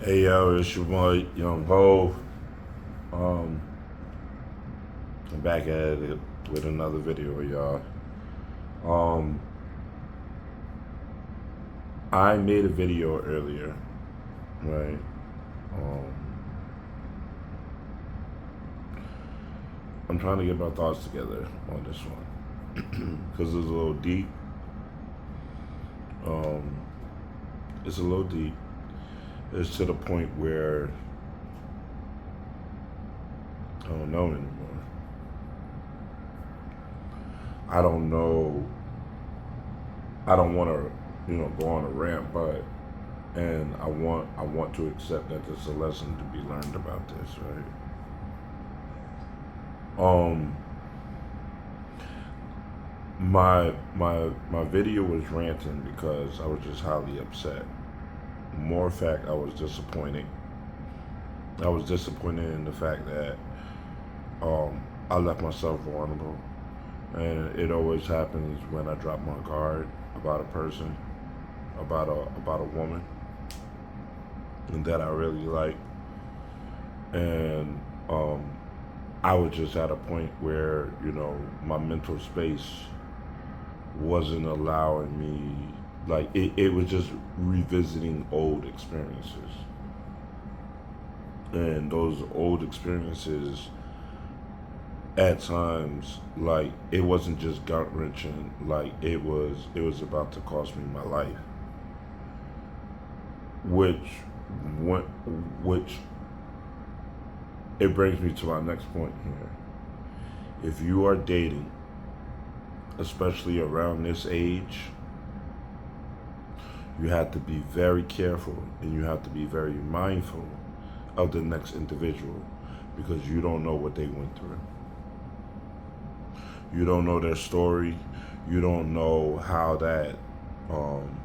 Hey yo, it's your boy Young Bo. Um, I'm back at it with another video, y'all. Um, I made a video earlier, right? Um, I'm trying to get my thoughts together on this one because it's a little deep. Um, it's a little deep. It's to the point where I don't know anymore. I don't know. I don't want to, go on a rant, but and I want to accept that there's a lesson to be learned about this, right? Um, my video was ranting because I was just highly upset. More fact, I was disappointed. I was disappointed in the fact that I left myself vulnerable, and it always happens when I drop my guard about a person, about a woman, and that I really like, and I was just at a point where my mental space wasn't allowing me, like it was just revisiting old experiences, and those old experiences at times, like it wasn't just gut wrenching, like it was about to cost me my life, which went which it brings me to my next point here. If you are dating, especially around this age, you have to be very careful and you have to be very mindful of the next individual, because you don't know what they went through. You don't know their story. You don't know how that um,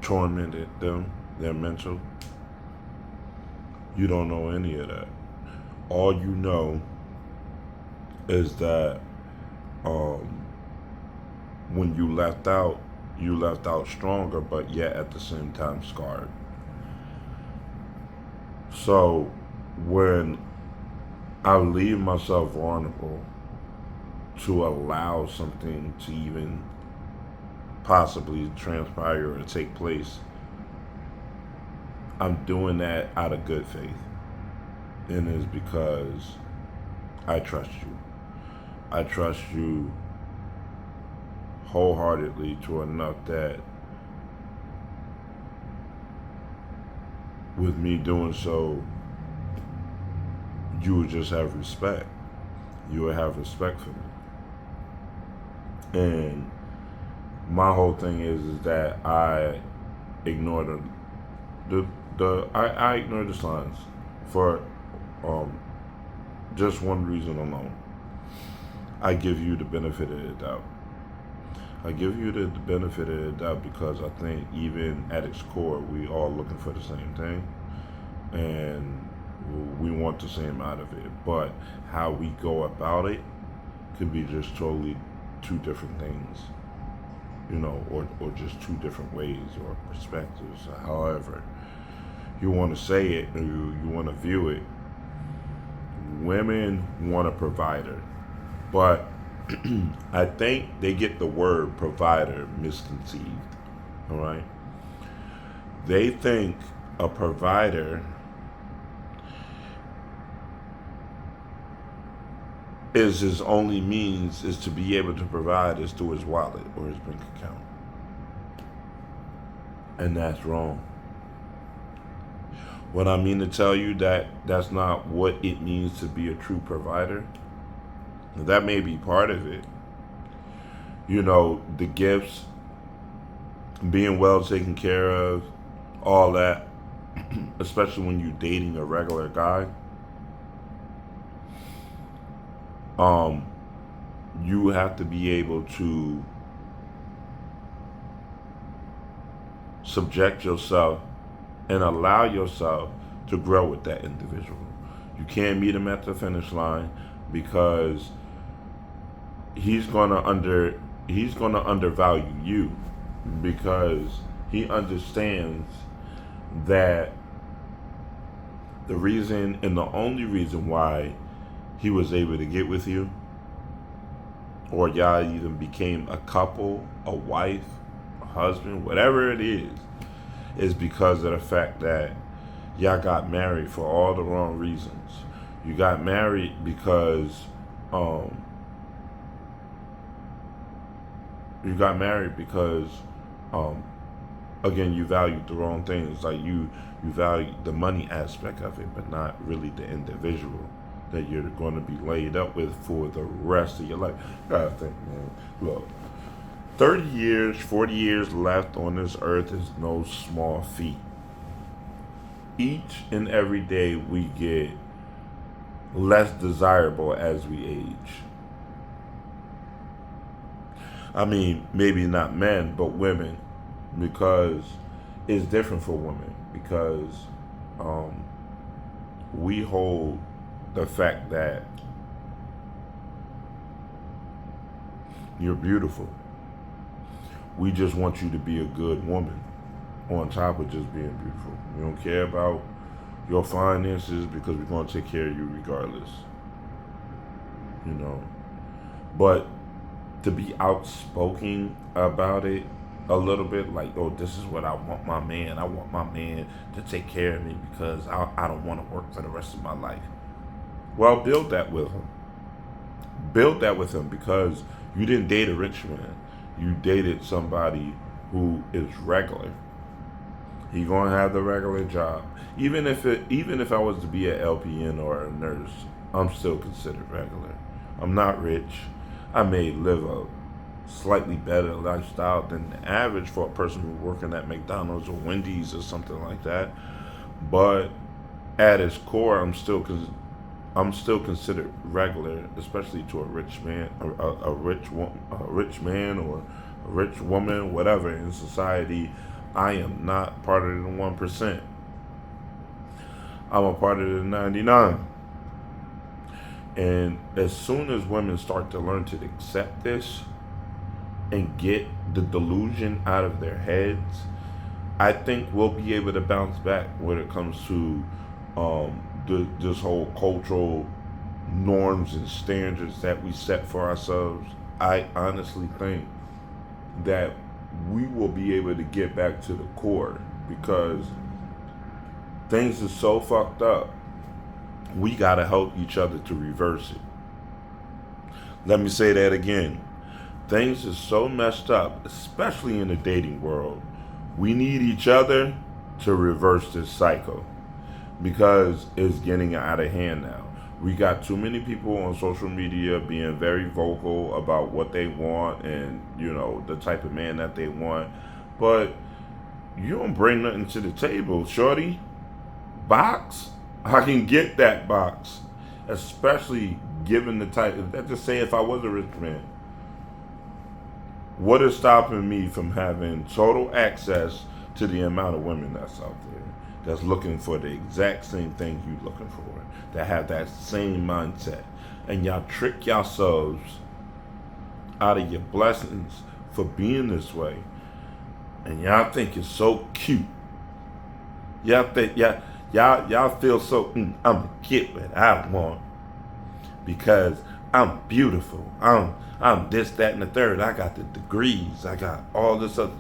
tormented them, their mental. You don't know any of that. All you know is that um, when you left out stronger, but yet at the same time scarred. So when I leave myself vulnerable to allow something to even possibly transpire or take place, I'm doing that out of good faith. And it's because I trust you. I trust you wholeheartedly to enough that with me doing so, you would just have respect. You would have respect for me. And my whole thing is that I ignore I ignore the signs for um, just one reason alone. I give you the benefit of the doubt. I give you the benefit of the doubt because I think even at its core, we all looking for the same thing, and we want the same out of it. But how we go about it could be just totally two different things, or just two different ways or perspectives. However, you want to say it, or you want to view it. Women want a provider, but I think they get the word provider misconceived. All right, they think a provider is his only means is to be able to provide is through his wallet or his bank account, and that's wrong. What I mean to tell you, that that's not what it means to be a true provider. That may be part of it. The gifts, being well taken care of, all that, especially when you're dating a regular guy. Um, you have to be able to subject yourself and allow yourself to grow with that individual. You can't meet him at the finish line because he's gonna undervalue you, because he understands that the reason and the only reason why he was able to get with you, or y'all even became a couple, a wife, a husband, whatever it is because of the fact that y'all got married for all the wrong reasons. You got married because um, you got married because um, again, you valued the wrong things. Like you value the money aspect of it, but not really the individual that you're going to be laid up with for the rest of your life. You gotta think, man. Look, 30 years, 40 years left on this earth is no small feat. Each and every day we get less desirable as we age. I mean, maybe not men, but women, because it's different for women, because um, we hold the fact that you're beautiful. We just want you to be a good woman on top of just being beautiful. We don't care about your finances because we're going to take care of you regardless. You know, but to be outspoken about it a little bit, like, oh, this is what I want my man. I want my man to take care of me because I don't want to work for the rest of my life. Well, build that with him. Build that with him, because you didn't date a rich man. You dated somebody who is regular. He gonna have the regular job. Even if I was to be an LPN or a nurse, I'm still considered regular. I'm not rich. I may live a slightly better lifestyle than the average for a person who's working at McDonald's or Wendy's or something like that. But at its core, I'm still considered regular, especially to a rich man, a rich man or a rich woman, whatever in society. I am not part of the 1%. I'm a part of the 99. And as soon as women start to learn to accept this and get the delusion out of their heads, I think we'll be able to bounce back when it comes to this whole cultural norms and standards that we set for ourselves. I honestly think that we will be able to get back to the core, because things are so fucked up. We got to help each other to reverse it. Let me say that again. Things are so messed up, especially in the dating world. We need each other to reverse this cycle, because it's getting out of hand now. We got too many people on social media being very vocal about what they want and, you know, the type of man that they want. But you don't bring nothing to the table, shorty. Box? I can get that box. Especially given the type, let's just say if I was a rich man. What is stopping me from having total access to the amount of women that's out there, that's looking for the exact same thing you looking for, that have that same mindset? And y'all trick yourselves out of your blessings for being this way. And y'all think it's so cute. Y'all think y'all feel so I'm gonna get what I want because I'm beautiful. I'm this, that, and the third. I got the degrees. I got all this other.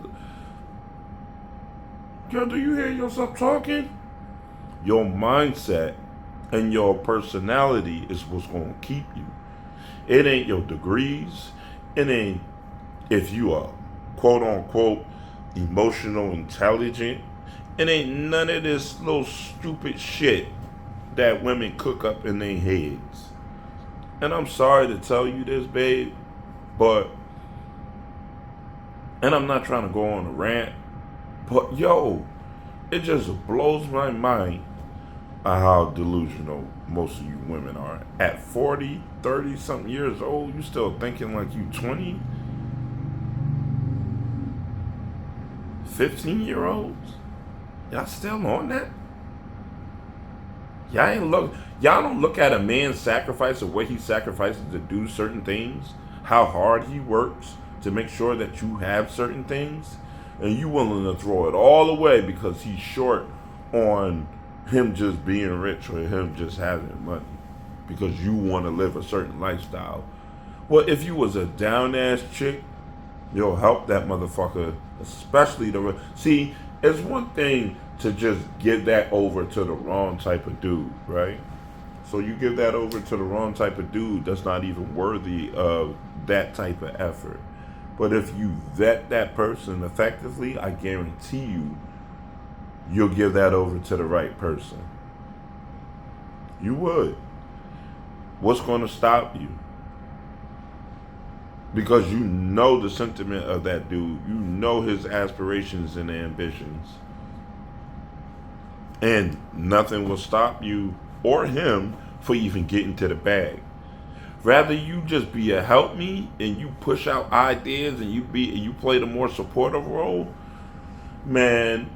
Girl, do you hear yourself talking? Your mindset and your personality is what's going to keep you. It ain't your degrees. It ain't if you are quote unquote emotional intelligent. It ain't none of this little stupid shit that women cook up in their heads. And I'm sorry to tell you this, babe, but, and I'm not trying to go on a rant, but yo, it just blows my mind how delusional most of you women are. At 40, 30 something years old, you still thinking like you 20, 15-year-olds? Y'all still on that? Y'all don't look at a man's sacrifice or what he sacrifices to do certain things, how hard he works to make sure that you have certain things, and you willing to throw it all away because he's short on him just being rich or him just having money because you want to live a certain lifestyle. Well, if you was a down ass chick, you'll help that motherfucker, especially the. See, it's one thing to just give that over to the wrong type of dude, right? So you give that over to the wrong type of dude that's not even worthy of that type of effort. But if you vet that person effectively, I guarantee you'll give that over to the right person. You would. What's going to stop you? Because you know the sentiment of that dude. You know his aspirations and ambitions. And nothing will stop you or him for even getting to the bag. Rather you just be a help me and you push out ideas and you play the more supportive role, man,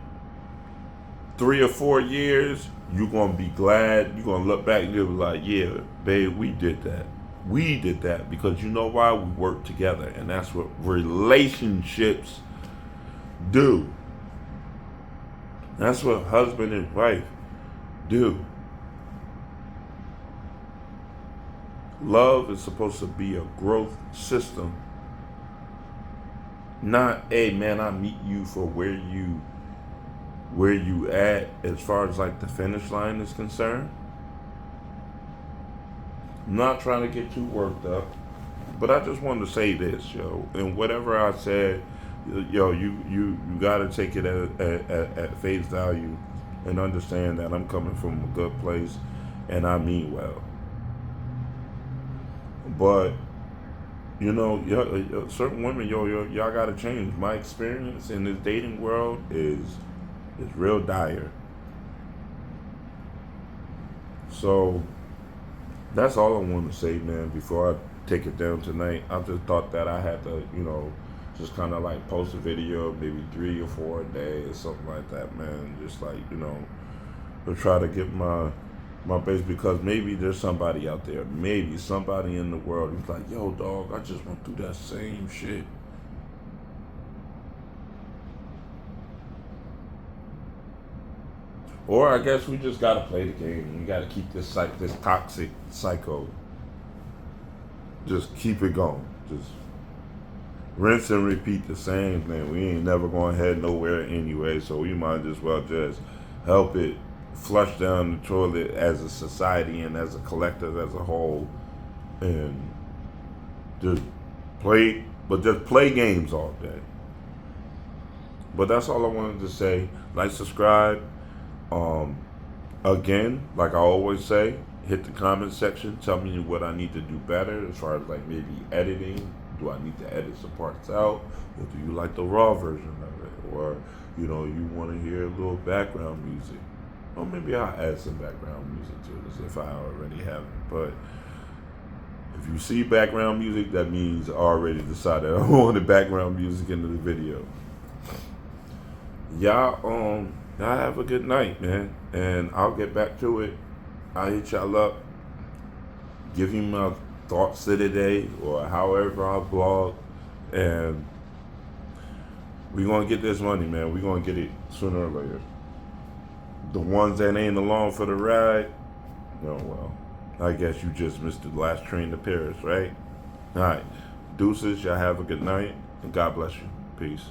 3 or 4 years, you're gonna be glad. You're gonna look back and you'll be like, yeah, babe, we did that. We did that because you know why? We worked together, and that's what relationships do. That's what husband and wife do. Love is supposed to be a growth system. Not, hey man, I meet you for where you at as far as like the finish line is concerned. I'm not trying to get too worked up, but I just wanted to say this, yo. And whatever I said, yo, you gotta take it at face value and understand that I'm coming from a good place and I mean well. But you know, certain women, y'all gotta change. My experience in this dating world is real dire. So that's all I want to say, man. Before I take it down tonight, I just thought that I had to, just kind of like post a video, maybe 3 or 4 a day or something like that, man. Just like, to try to get my base, because maybe there's somebody out there, maybe somebody in the world who's like, yo, dog, I just went through that same shit. Or I guess we just gotta play the game. We gotta keep this toxic cycle. Just keep it going. Just rinse and repeat the same thing. We ain't never going to head nowhere anyway, so we might as well just help it flush down the toilet as a society and as a collective as a whole, and just play games all day. But that's all I wanted to say. Like, subscribe. Again, like I always say, hit the comment section. Tell me what I need to do better as far as like maybe editing. Do I need to edit some parts out? Or do you like the raw version of it? Or, you want to hear a little background music. Or maybe I'll add some background music to this if I already haven't. But if you see background music, that means I already decided I wanted background music into the video. Y'all have a good night, man. And I'll get back to it. I'll hit y'all up. Give you my thoughts of the day or however I blog. And we're going to get this money, man. We're going to get it sooner or later. The ones that ain't along for the ride, well, I guess you just missed the last train to Paris, right? All right. Deuces, y'all have a good night. And God bless you. Peace.